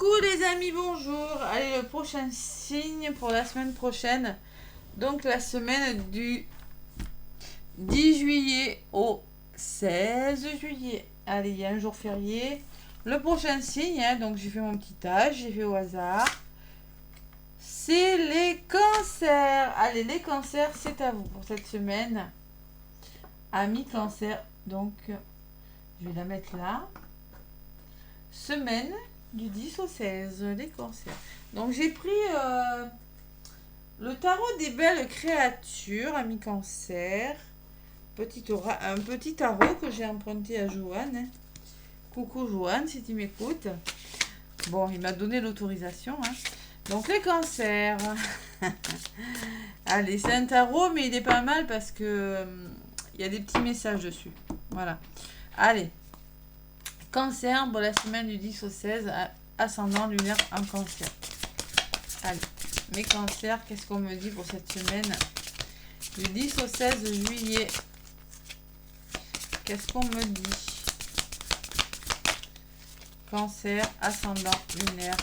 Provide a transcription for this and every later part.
Coucou les amis, bonjour. Allez, le prochain signe pour la semaine prochaine. Donc la semaine du 10 juillet au 16 juillet. Allez, il y a un jour férié. Le prochain signe, donc j'ai fait mon petit âge, j'ai fait au hasard. C'est les cancers. Allez, les cancers, c'est à vous pour cette semaine. Amis cancer, donc je vais la mettre là. Semaine du 10 au 16, les cancers. Donc j'ai pris le tarot des belles créatures, amis cancer. Un petit tarot que j'ai emprunté à Joanne. Hein. Coucou Joanne, si tu m'écoutes. Bon, il m'a donné l'autorisation. Hein. Donc les cancers. Allez, c'est un tarot, mais il est pas mal parce que il y a des petits messages dessus. Voilà. Allez. Cancer, pour la semaine du 10 au 16, ascendant lunaire en cancer. Allez, mes cancers, qu'est-ce qu'on me dit pour cette semaine du 10 au 16 juillet? Qu'est-ce qu'on me dit? Cancer, ascendant lunaire.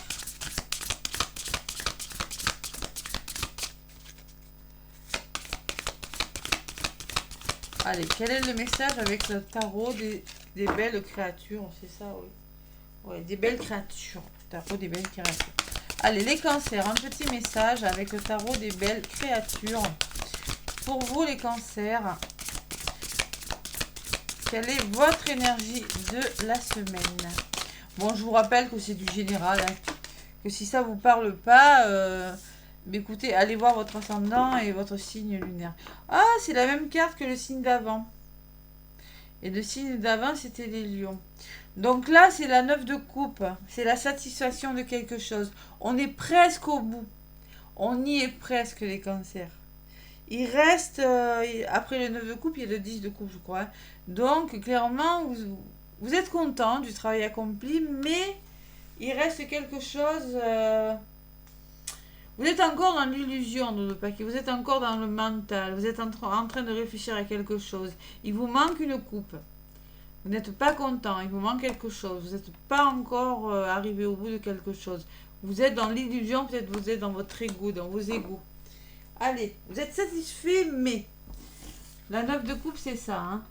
Allez, quel est le message avec le tarot des belles créatures? C'est ça, oui. Ouais, des belles créatures. Tarot des belles créatures. Allez, les cancers, un petit message avec le tarot des belles créatures. Pour vous, les cancers, quelle est votre énergie de la semaine? Bon, je vous rappelle que c'est du général. Hein, que si ça ne vous parle pas, écoutez, allez voir votre ascendant et votre signe lunaire. Ah, c'est la même carte que le signe d'avant. Et le signe d'avant, c'était les lions. Donc là, c'est la 9 de coupe. C'est la satisfaction de quelque chose. On est presque au bout. On y est presque, les cancers. Il reste, après le 9 de coupe, il y a le 10 de coupe, je crois. Hein. Donc, clairement, vous êtes content du travail accompli, mais il reste quelque chose... vous êtes encore dans l'illusion de le paquet. Vous êtes encore dans le mental. Vous êtes en train de réfléchir à quelque chose. Il vous manque une coupe. Vous n'êtes pas content, il vous manque quelque chose. Vous n'êtes pas encore arrivé au bout de quelque chose. Vous êtes dans l'illusion, peut-être vous êtes dans votre ego, dans vos égos. Allez, vous êtes satisfait, mais la 9 de coupe, c'est ça. Hein.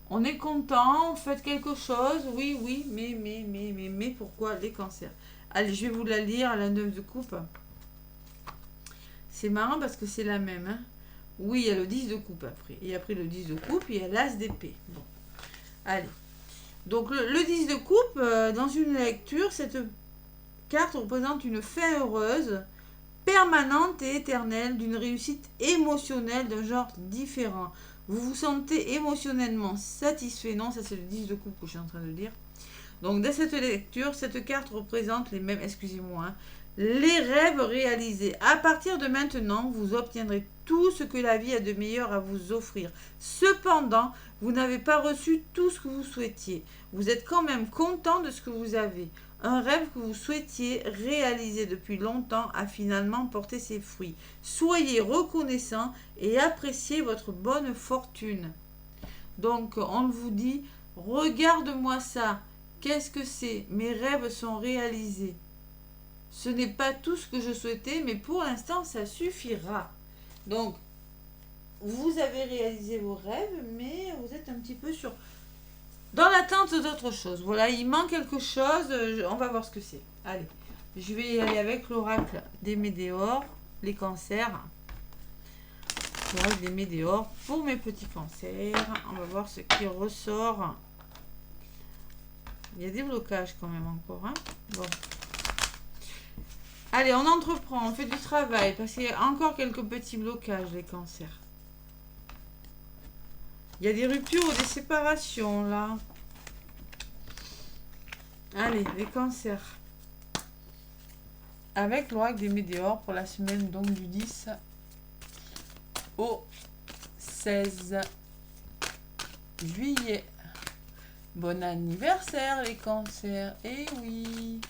On est content, vous faites quelque chose, oui, mais pourquoi les cancers? Allez, je vais vous la lire, la 9 de coupe. C'est marrant parce que c'est la même. Hein. Oui, il y a le 10 de coupe après. Et après le 10 de coupe, il y a l'as d'épée. Bon. Allez. Donc le 10 de coupe, dans une lecture, cette carte représente une fin heureuse, permanente et éternelle, d'une réussite émotionnelle d'un genre différent. Vous vous sentez émotionnellement satisfait. Non, ça c'est le 10 de coupe que je suis en train de lire. Donc dans cette lecture, cette carte représente les mêmes, excusez-moi, hein, les rêves réalisés. À partir de maintenant, vous obtiendrez tout ce que la vie a de meilleur à vous offrir. Cependant, vous n'avez pas reçu tout ce que vous souhaitiez. Vous êtes quand même content de ce que vous avez. Un rêve que vous souhaitiez réaliser depuis longtemps a finalement porté ses fruits. Soyez reconnaissant et appréciez votre bonne fortune. Donc, on vous dit, regarde-moi ça. Qu'est-ce que c'est? Mes rêves sont réalisés. Ce n'est pas tout ce que je souhaitais, mais pour l'instant, ça suffira. Donc, vous avez réalisé vos rêves, mais vous êtes un petit peu dans l'attente d'autre chose. Voilà, il manque quelque chose. On va voir ce que c'est. Allez, je vais y aller avec l'oracle des météores, les cancers. L'oracle des météores pour mes petits cancers. On va voir ce qui ressort. Il y a des blocages quand même encore. Hein. Bon. Allez, on entreprend, on fait du travail, parce qu'il y a encore quelques petits blocages, les cancers. Il y a des ruptures ou des séparations, là. Allez, les cancers. Avec l'oracle des météores pour la semaine donc du 10 au 16 juillet. Bon anniversaire, les cancers. Eh oui.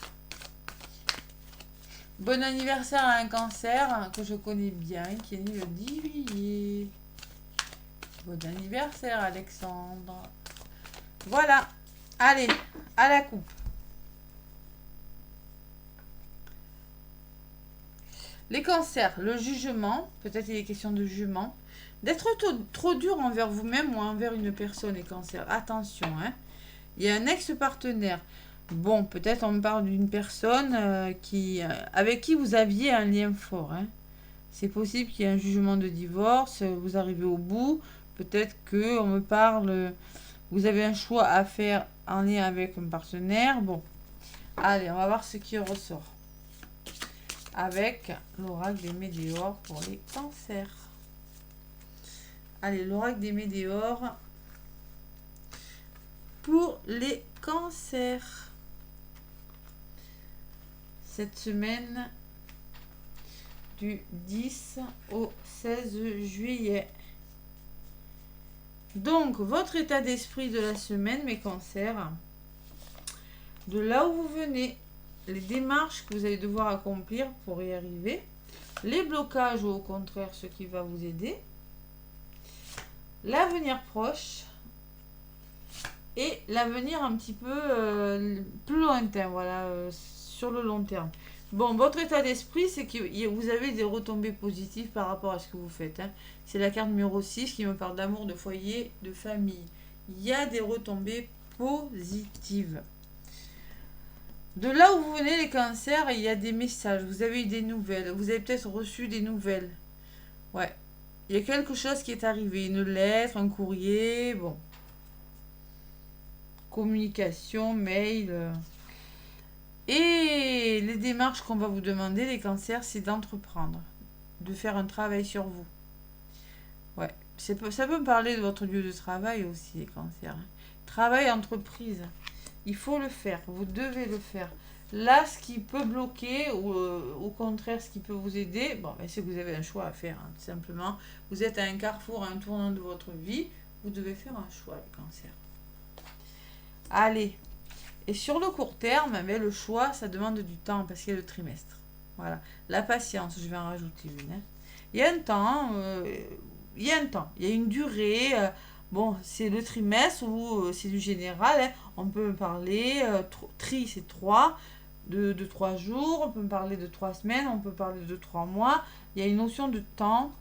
Bon anniversaire à un cancer que je connais bien, qui est né le 10 juillet. Bon anniversaire, Alexandre. Voilà. Allez, à la coupe. Les cancers, le jugement, peut-être il est question de jugement. D'être trop dur envers vous-même ou envers une personne, les cancers. Attention, hein. Il y a un ex-partenaire. Bon, peut-être on me parle d'une personne avec qui vous aviez un lien fort, hein. C'est possible qu'il y ait un jugement de divorce, vous arrivez au bout. Peut-être que on me parle, vous avez un choix à faire en lien avec un partenaire. Bon, allez, on va voir ce qui ressort avec l'oracle des météores pour les cancers. Allez, l'oracle des météores pour les cancers. Cette semaine du 10 au 16 juillet. Donc, votre état d'esprit de la semaine, mes cancers, de là où vous venez, les démarches que vous allez devoir accomplir pour y arriver, les blocages ou au contraire ce qui va vous aider, l'avenir proche et l'avenir un petit peu plus lointain, voilà, sur le long terme. Bon, votre état d'esprit, c'est que vous avez des retombées positives par rapport à ce que vous faites, hein. C'est la carte numéro 6 qui me parle d'amour, de foyer, de famille. Il y a des retombées positives. De là où vous venez, les cancers, il y a des messages. Vous avez eu des nouvelles. Vous avez peut-être reçu des nouvelles. Ouais. Il y a quelque chose qui est arrivé. Une lettre, un courrier, bon. Communication, mail. Et les démarches qu'on va vous demander, les cancers, c'est d'entreprendre. De faire un travail sur vous. Ouais. Ça peut me parler de votre lieu de travail aussi, les cancers. Travail, entreprise. Il faut le faire, vous devez le faire. Là, ce qui peut bloquer, ou au contraire, ce qui peut vous aider, bon, ben, c'est que vous avez un choix à faire, hein, tout simplement. Vous êtes à un carrefour, à un tournant de votre vie, vous devez faire un choix, les cancers. Allez. Et sur le court terme, ben, le choix, ça demande du temps, parce qu'il y a le trimestre. Voilà. La patience, je vais en rajouter une. Hein. Il y a un temps, il y a une durée. Bon, c'est le trimestre ou c'est du général. Hein. On peut me parler, tri c'est 3, de 3 jours, on peut me parler de 3 semaines, on peut parler de 3 mois. Il y a une notion de temps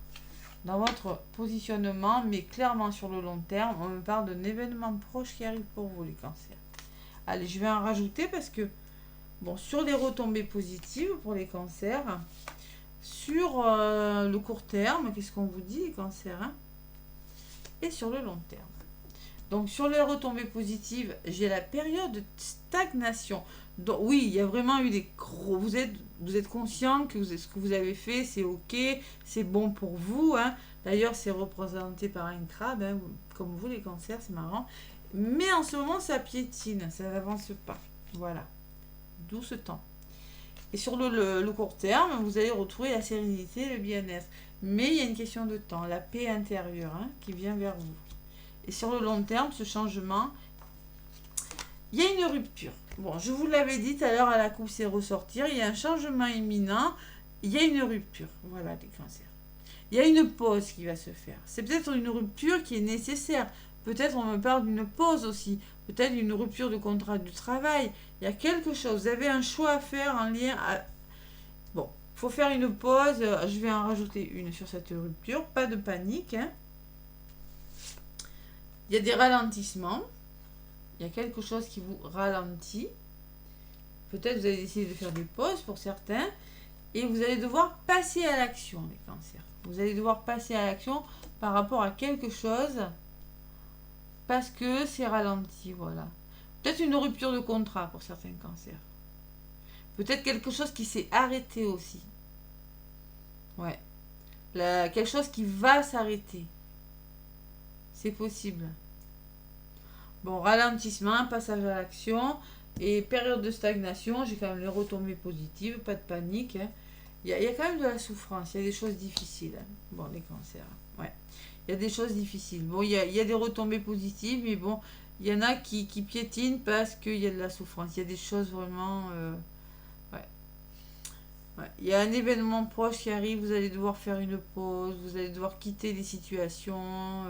dans votre positionnement, mais clairement sur le long terme, on me parle d'un événement proche qui arrive pour vous, les cancers. Allez, je vais en rajouter parce que, bon, sur les retombées positives pour les cancers, sur le court terme, qu'est-ce qu'on vous dit, les cancers, hein, et sur le long terme. Donc, sur les retombées positives, j'ai la période de stagnation. Donc, oui, il y a vraiment eu des gros... Vous êtes conscient que ce que vous avez fait, c'est OK, c'est bon pour vous. Hein. D'ailleurs, c'est représenté par un crabe, hein, comme vous, les cancers, c'est marrant. Mais en ce moment, ça piétine, ça n'avance pas. Voilà. D'où ce temps. Et sur le court terme, vous allez retrouver la sérénité, le bien-être. Mais il y a une question de temps, la paix intérieure, hein, qui vient vers vous. Et sur le long terme, ce changement, il y a une rupture. Bon, je vous l'avais dit tout à l'heure à la coupe, c'est ressortir. Il y a un changement imminent, il y a une rupture. Voilà, les cancers. Il y a une pause qui va se faire. C'est peut-être une rupture qui est nécessaire. Peut-être on me parle d'une pause aussi. Peut-être une rupture de contrat du travail. Il y a quelque chose. Vous avez un choix à faire en lien à... Bon, il faut faire une pause. Je vais en rajouter une sur cette rupture. Pas de panique. Hein. Il y a des ralentissements. Il y a quelque chose qui vous ralentit. Peut-être vous allez décider de faire des pauses pour certains. Et vous allez devoir passer à l'action, les cancers. Vous allez devoir passer à l'action par rapport à quelque chose parce que c'est ralenti, voilà. Peut-être une rupture de contrat pour certains cancers. Peut-être quelque chose qui s'est arrêté aussi. Ouais. Quelque chose qui va s'arrêter. C'est possible. Bon, ralentissement, passage à l'action et période de stagnation. J'ai quand même les retombées positives, pas de panique. Hein. Il y a quand même de la souffrance, il y a des choses difficiles. Hein. Bon, les cancers, ouais. Il y a des choses difficiles. Bon, il y a des retombées positives, mais bon, il y en a qui piétinent parce qu'il y a de la souffrance. Il y a des choses vraiment... ouais. Ouais. Il y a un événement proche qui arrive, vous allez devoir faire une pause, vous allez devoir quitter les situations,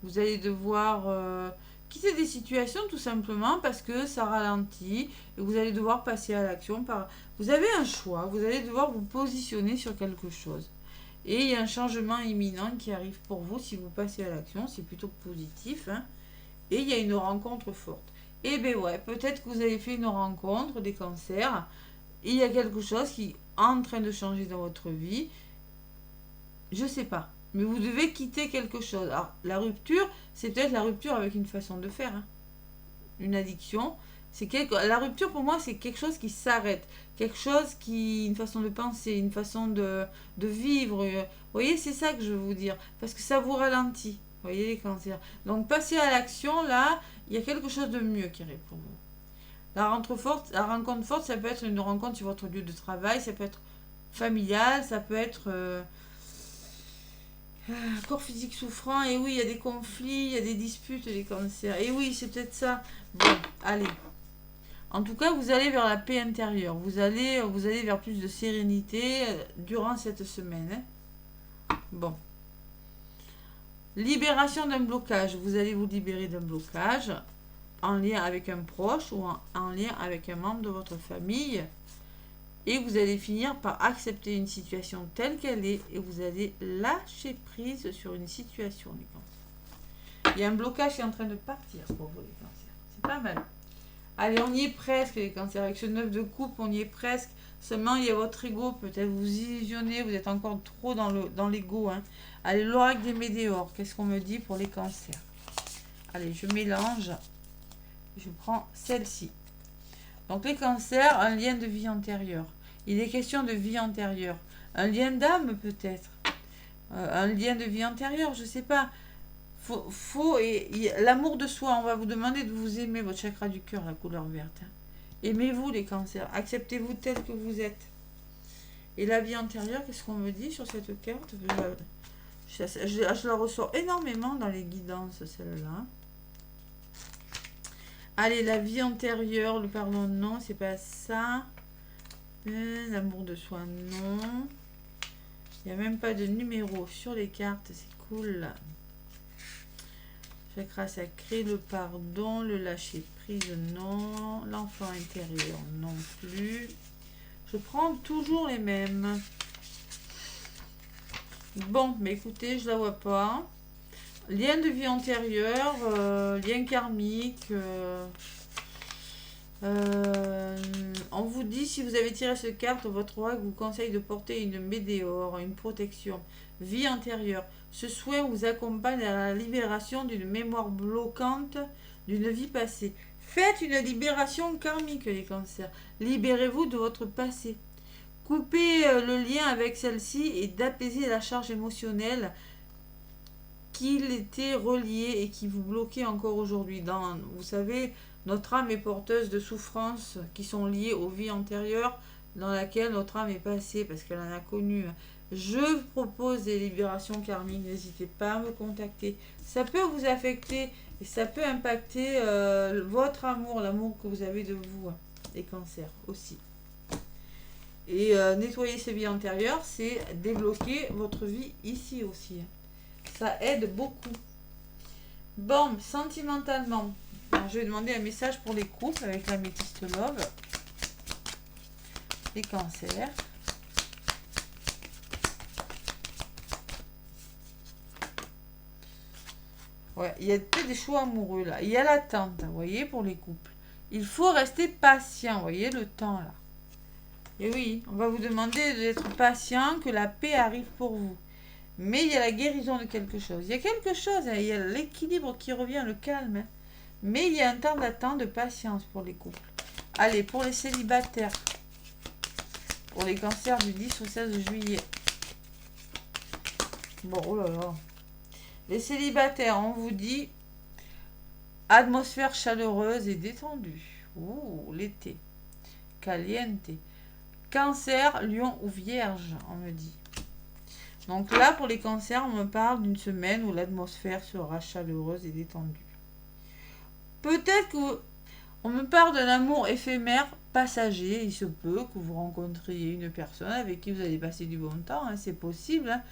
vous allez devoir quitter des situations tout simplement parce que ça ralentit et vous allez devoir passer à l'action. Vous avez un choix, vous allez devoir vous positionner sur quelque chose. Et il y a un changement imminent qui arrive pour vous si vous passez à l'action, c'est plutôt positif. Hein. Et il y a une rencontre forte. Et bien ouais, peut-être que vous avez fait une rencontre des cancers, et il y a quelque chose qui est en train de changer dans votre vie. Je sais pas. Mais vous devez quitter quelque chose. Alors, la rupture, c'est peut-être la rupture avec une façon de faire. Hein. Une addiction. La rupture, pour moi, c'est quelque chose qui s'arrête. Quelque chose qui... Une façon de penser, une façon de vivre. Vous voyez, c'est ça que je veux vous dire. Parce que ça vous ralentit. Vous voyez, les cancers. Donc, passer à l'action, là, il y a quelque chose de mieux qui arrive pour vous. La rencontre forte, ça peut être une rencontre sur votre lieu de travail. Ça peut être familial. Ça peut être... corps physique souffrant, et oui, il y a des conflits, il y a des disputes, des cancers. Et oui, c'est peut-être ça. Bon, allez. En tout cas, vous allez vers la paix intérieure. Vous allez vers plus de sérénité durant cette semaine. Hein. Bon. Libération d'un blocage. Vous allez vous libérer d'un blocage en lien avec un proche ou en lien avec un membre de votre famille. Et vous allez finir par accepter une situation telle qu'elle est et vous allez lâcher prise sur une situation, les cancers. Il y a un blocage qui est en train de partir pour vous, les cancers. C'est pas mal. Allez, on y est presque, les cancers. Avec ce 9 de coupe, on y est presque. Seulement, il y a votre ego. Peut-être vous illusionnez, vous êtes encore trop dans l'ego. Hein. Allez, l'oracle des météores. Qu'est-ce qu'on me dit pour les cancers? Allez, je mélange. Je prends celle-ci. Donc les cancers, un lien de vie antérieure. Il est question de vie antérieure. Un lien d'âme peut-être. Un lien de vie antérieure, je ne sais pas. L'amour de soi, on va vous demander de vous aimer, votre chakra du cœur, la couleur verte. Hein. Aimez-vous les cancers. Acceptez-vous tel que vous êtes. Et la vie antérieure, qu'est-ce qu'on me dit sur cette carte? Je la ressors énormément dans les guidances, celle-là. Allez, la vie antérieure, le pardon, non, c'est pas ça. L'amour de soi, non. Il n'y a même pas de numéro sur les cartes, c'est cool. Chakra sacré, le pardon, le lâcher prise, non. L'enfant intérieur, non plus. Je prends toujours les mêmes. Bon, mais écoutez, je la vois pas. Lien de vie antérieure, lien karmique. On vous dit, si vous avez tiré cette carte, votre oracle vous conseille de porter une météore, une protection. Vie antérieure. Ce soin vous accompagne à la libération d'une mémoire bloquante d'une vie passée. Faites une libération karmique, les cancers. Libérez-vous de votre passé. Coupez le lien avec celle-ci et d'apaiser la charge émotionnelle qu'il était relié et qui vous bloquait encore aujourd'hui. Vous savez, notre âme est porteuse de souffrances qui sont liées aux vies antérieures dans laquelle notre âme est passée parce qu'elle en a connu. Je vous propose des libérations karmiques, n'hésitez pas à me contacter. Ça peut vous affecter et ça peut impacter votre amour, l'amour que vous avez de vous, les cancers aussi. Et nettoyer ces vies antérieures, c'est débloquer votre vie ici aussi. Ça aide beaucoup. Bon, sentimentalement, alors, je vais demander un message pour les couples avec l'améthyste love. Les cancers. Ouais, il y a peut-être des choix amoureux là. Il y a l'attente, vous voyez, pour les couples. Il faut rester patient, vous voyez, le temps là. Et oui, on va vous demander d'être patient, que la paix arrive pour vous. Mais il y a la guérison de quelque chose. Il y a quelque chose, hein, il y a l'équilibre qui revient, le calme. Hein. Mais il y a un temps d'attente, de patience pour les couples. Allez, pour les célibataires. Pour les cancers du 10 au 16 juillet. Bon, oh là là. Les célibataires, on vous dit atmosphère chaleureuse et détendue. Ouh, l'été. Caliente. Cancer, lion ou vierge, on me dit. Donc là, pour les cancers, on me parle d'une semaine où l'atmosphère sera chaleureuse et détendue. Peut-être qu'on me parle d'un amour éphémère, passager. Il se peut que vous rencontriez une personne avec qui vous allez passer du bon temps, hein, c'est possible. Hein.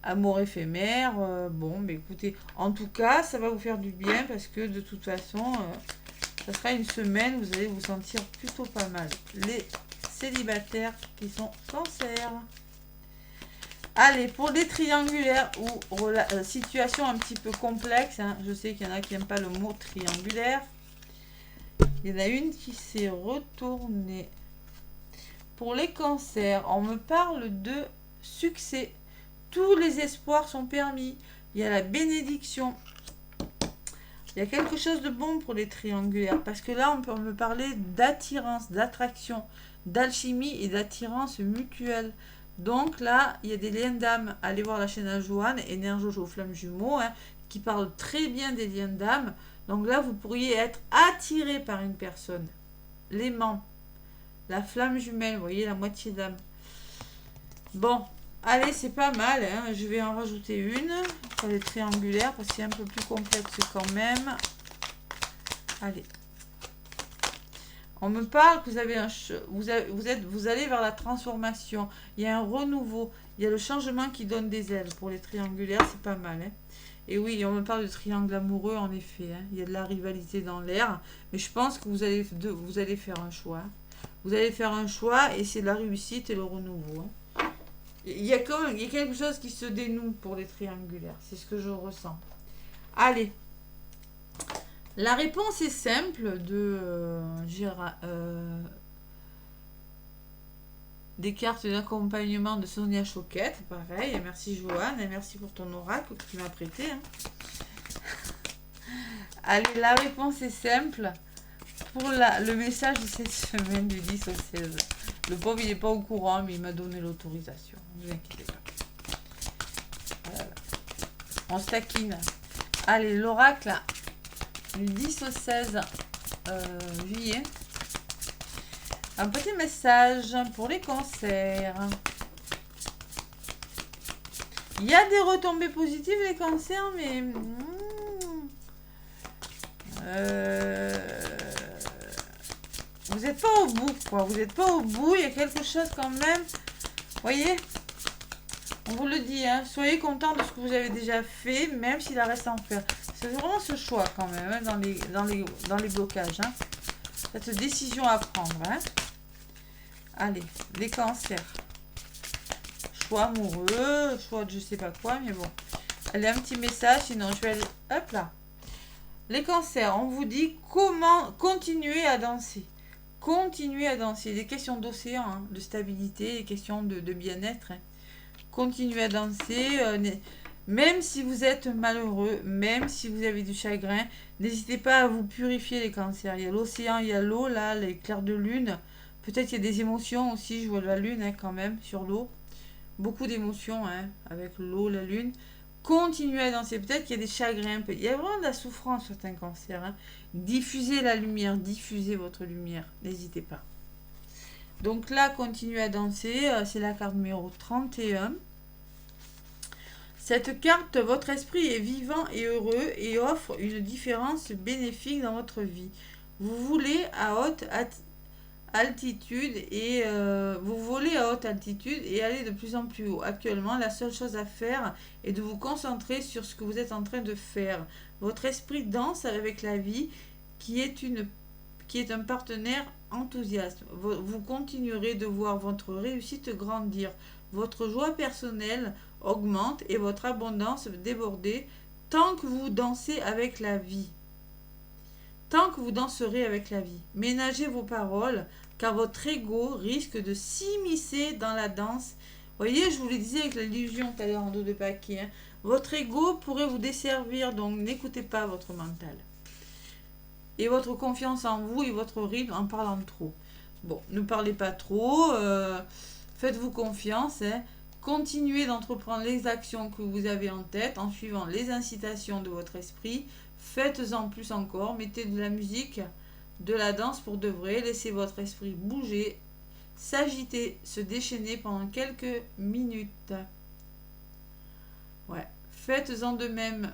amour éphémère. Bon, mais écoutez, en tout cas, ça va vous faire du bien parce que de toute façon, ça sera une semaine, vous allez vous sentir plutôt pas mal. Les célibataires qui sont cancer. Allez, pour les triangulaires ou situations un petit peu complexes, hein, je sais qu'il y en a qui n'aiment pas le mot triangulaire. Il y en a une qui s'est retournée. Pour les cancers, on me parle de succès. Tous les espoirs sont permis. Il y a la bénédiction. Il y a quelque chose de bon pour les triangulaires. Parce que là, on peut me parler d'attirance, d'attraction, d'alchimie et d'attirance mutuelle. Donc là, il y a des liens d'âme. Allez voir la chaîne à Joanne, Énerjojo Flamme Jumeau, hein, qui parle très bien des liens d'âme. Donc là, vous pourriez être attiré par une personne. L'aimant. La flamme jumelle, vous voyez, la moitié d'âme. Bon, allez, c'est pas mal. Hein. Je vais en rajouter une pour les triangulaires parce que c'est un peu plus complexe quand même. Allez. On me parle que vous avez vous allez vers la transformation. Il y a un renouveau. Il y a le changement qui donne des ailes. Pour les triangulaires, c'est pas mal. Hein. Et oui, on me parle de triangle amoureux, en effet. Hein. Il y a de la rivalité dans l'air. Mais je pense que vous allez faire un choix. Vous allez faire un choix et c'est la réussite et le renouveau. Hein. Il y a quelque chose qui se dénoue pour les triangulaires. C'est ce que je ressens. Allez. La réponse est simple des cartes d'accompagnement de Sonia Choquette. Pareil. Et merci Joanne. Et merci pour ton oracle que tu m'as prêté. Hein. Allez, la réponse est simple. Pour le message de cette semaine du 10 au 16. Le pauvre, il n'est pas au courant, mais il m'a donné l'autorisation. Ne vous inquiétez pas. Voilà. On se taquine. Allez, l'oracle du 10 au 16 juillet. Un petit message pour les cancers. Il y a des retombées positives, les cancers, mais... vous n'êtes pas au bout, quoi. Vous n'êtes pas au bout. Il y a quelque chose quand même. Vous voyez? On vous le dit, hein. Soyez content de ce que vous avez déjà fait, même s'il en reste à en faire. C'est vraiment ce choix quand même, hein, dans les blocages. Hein. Cette décision à prendre. Hein. Allez, les cancers. Choix amoureux, choix de je sais pas quoi, mais bon. Allez, un petit message, sinon je vais aller... Hop là. Les cancers, on vous dit comment continuer à danser. Continuez à danser. Des questions d'océan, hein, de stabilité, des questions de bien-être. Hein. Continuez à danser. Même si vous êtes malheureux, même si vous avez du chagrin, n'hésitez pas à vous purifier les cancers. Il y a l'océan, il y a l'eau, là, les clairs de lune. Peut-être il y a des émotions aussi. Je vois la lune hein, quand même sur l'eau. Beaucoup d'émotions hein, avec l'eau, la lune. Continuez à danser. Peut-être qu'il y a des chagrins. Il y a vraiment de la souffrance sur certains cancers. Hein. Diffusez la lumière. Diffusez votre lumière. N'hésitez pas. Donc là, continuez à danser. C'est la carte numéro 31. Cette carte, votre esprit est vivant et heureux et offre une différence bénéfique dans votre vie. Vous voulez à haute altitude et vous volez à haute altitude et allez de plus en plus haut. Actuellement, la seule chose à faire est de vous concentrer sur ce que vous êtes en train de faire. Votre esprit danse avec la vie qui est un partenaire enthousiaste. Vous continuerez de voir votre réussite grandir. Votre joie personnelle augmente et votre abondance déborder tant que vous dansez avec la vie. Tant que vous danserez avec la vie. Ménagez vos paroles car votre ego risque de s'immiscer dans la danse. Vous voyez, je vous le disais avec l'illusion tout à l'heure en dos de paquet. Hein. Votre ego pourrait vous desservir, donc n'écoutez pas votre mental. Et votre confiance en vous et votre rythme en parlant trop. Bon, ne parlez pas trop, faites-vous confiance. Hein. Continuez d'entreprendre les actions que vous avez en tête en suivant les incitations de votre esprit. Faites-en plus encore, mettez de la musique, de la danse pour de vrai, laissez votre esprit bouger, s'agiter, se déchaîner pendant quelques minutes. Ouais, faites-en de même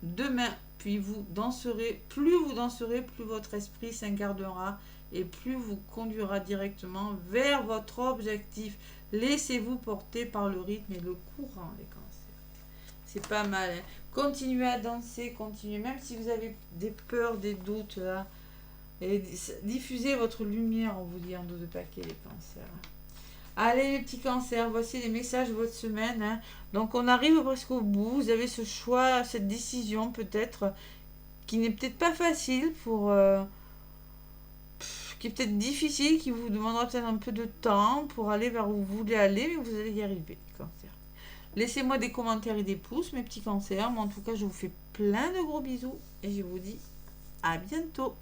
demain, puis vous danserez, plus votre esprit s'incarnera et plus vous conduira directement vers votre objectif. Laissez-vous porter par le rythme et le courant, les cancers. C'est pas mal. Hein. Continuez à danser, continuez. Même si vous avez des peurs, des doutes, là. Et diffusez votre lumière, on vous dit en 12 paquets, les cancers. Allez, les petits cancers, voici les messages de votre semaine. Hein. Donc, on arrive presque au bout. Vous avez ce choix, cette décision, peut-être, qui n'est peut-être pas facile pour... qui est peut-être difficile, qui vous demandera peut-être un peu de temps pour aller vers où vous voulez aller, mais vous allez y arriver, les cancers. Laissez-moi des commentaires et des pouces, mes petits cancers. Mais en tout cas, je vous fais plein de gros bisous et je vous dis à bientôt.